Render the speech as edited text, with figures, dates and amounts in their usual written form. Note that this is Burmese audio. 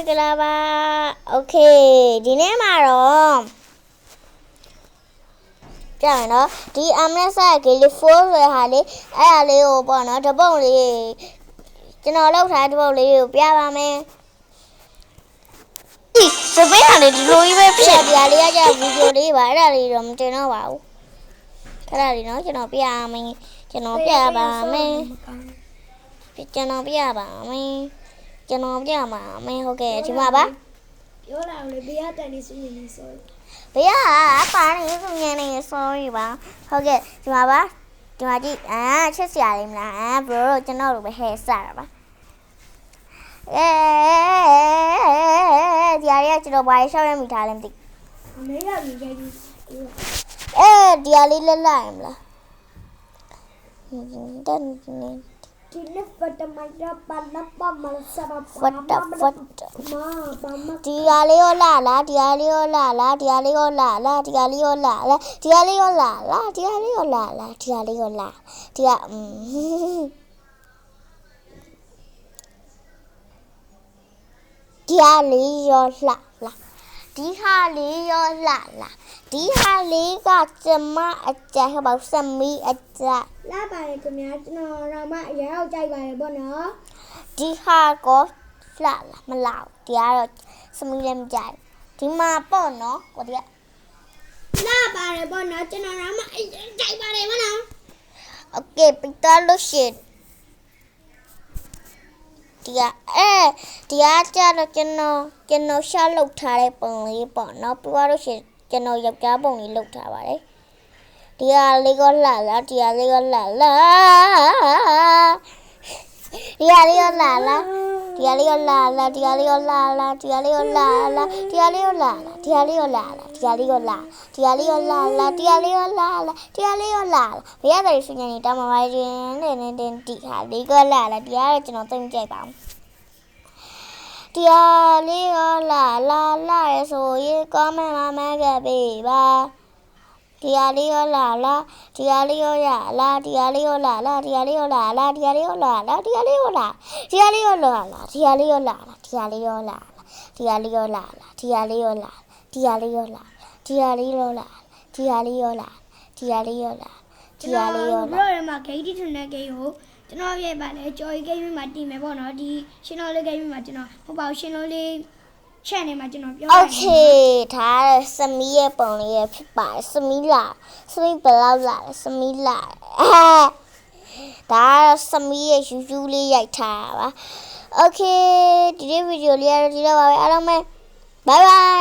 ကလာပါโอเคဒီနေ့မှာတော့ကြာနော်ဒီအမနဲ့ဆိုင်ကလေး4ဆိုတဲ့ဟာလေးအဲ့ဒါလေးကိုပေါ့နော်တပုံလေးကျွန်တော်လောက်ထားတပုံလေးကိုပြပါမယ်ဒီစပင်းဟာလေးဒီလိုကြီးပဲဖြစ်ပြလေးရကြဗီဒီယိုလေးပါအဲ့ဒါလေးတော့မတင်တော့ပါဘူးအဲ့ဒါလေးနော်ကျွန်တော်ပြပါမယ်ကျွန်တော်ပြပါမယ်ဟုတ်ကဲ့ဒီမှာပါပြောလာလေဘေးကတန်နေစုနေဆိုဘေးကပါနေစုညနေ sorry ပါဟုတ်ကဲ့ဒီမှာပါဒီမှာကြည့်ချစ်စရာလေးမလားဘရိုတို့ကျွန်တော်တို့ပဲဟဲစတာပါဒီအရာကျွန်တော်ဘာရှောက်ရမိထားလဲမသိအမေကမြင်ခဲ့ကြီးဒီအလေးလက်လိုက်မလားတန်နေဒီလက်ဖတ်မိုက်တော့ပါလပမလစပါဖတ်ဒီအလေးရောလာလားဒီအလေးရောလာလားဒီအလေးရောလာလားဒီအလေးရောလာလားဒီအလေးရောလာလားဒီအလေးရောလာလားဒီအလေးရောလာဒီကဒီဟာလေးရောလှလာဒီဟာလေးရောလှလာဒီဟာလေးကကျမအကြဟောပါစမီအကြလာပါတယ်ခင်ဗျာကျွန်တော်တော့မအရောက်ကြိုက်ပါတယ်ပေါ့နော်ဒီဟာကိုလှလာမလောက်ဒီကတော့စမီလည်းမကြိုက်ဒီမှာပေါ့နော်ကိုဒီကလာပါတယ်ပေါ့နော်ကျွန်တော်တော့မအရောက်ကြိုက်ပါတယ်ပေါ့နော်โอเคပြီးတော့လို့ရှိဒီကဒီကကြတော့ကျွန်တော်ရှာလုပ်ထားတဲ့ပုံလေးပေါ့နော်ပြီးတော့လို့ရှိကျွန်တော်ယောက်ျားပုံလေးလုပ်ထားပါတယ်ဒီကလေးကလှလာဒီကလေးကလှလာဒီကလေးကလှလာဒီကလေးကလှလာဒီကလေးကလှလာဒီကလေးကလှလာဒီကလေးကလှလာဒီကလေးကလှလာဒီကလေးကလှဒီကလေးကလှလာဒီကလေးကလှလာဒီကလေးကလှလာဘယ်ရတယ်ရှင်နေတောင်းပါပါရှင်နဲ့ဒီဟာလေးကလှလာဒီကတော့ကျွန်တော်သိမကြိုက်ပါဘူးဒီဟာလေးကလာရဲဆိုရင်ကောမန့်မခဲ့ပေးပါဒီဟာလေးကလာဒီဟာလေးကလာဒီဟာလေးကလာဒီဟာလေးကလာဒီဟာလေးကလာဒီဟာလေးကလာဒီဟာလေးကလာဒီဟာလေးကလာဒီဟာလေးကလာဒီဟာလေးကလာဒီဟာလေးကလာဒီဟာလေးကလာဒီဟာလေးကလာဒီဟာလေးကလာဒီဟာလေးကလာဒီဟာလေးကလာဘရောရမှာဂိတ်တီထွန်းတဲ့ဂိတ်ကိုကျွန်တော်ရဲ့ပါလေကြော်ရီဂိမ်းမှာတင်မယ်ပေါ့နော်ဒီရှင်တော်လေးဂိမ်းမှာကျွန်တော်ဟိုပေါ့ရှင်တော်လေးချက်နေမှာကျွန်တော်ပြောโอเคဒါစမီးရဲ့ပုံလေးရဖြစ်ပါတယ်စမီးဘယ်လောက်လာလဲစမီးလာဒါစမီးရဲ့ယူးလေးရိုက်ထားတာပါโอเคဒီဗီဒီယိုလေးကတော့ဒီတော့ပါပဲအားလုံးပဲဘိုင်ဘိုင်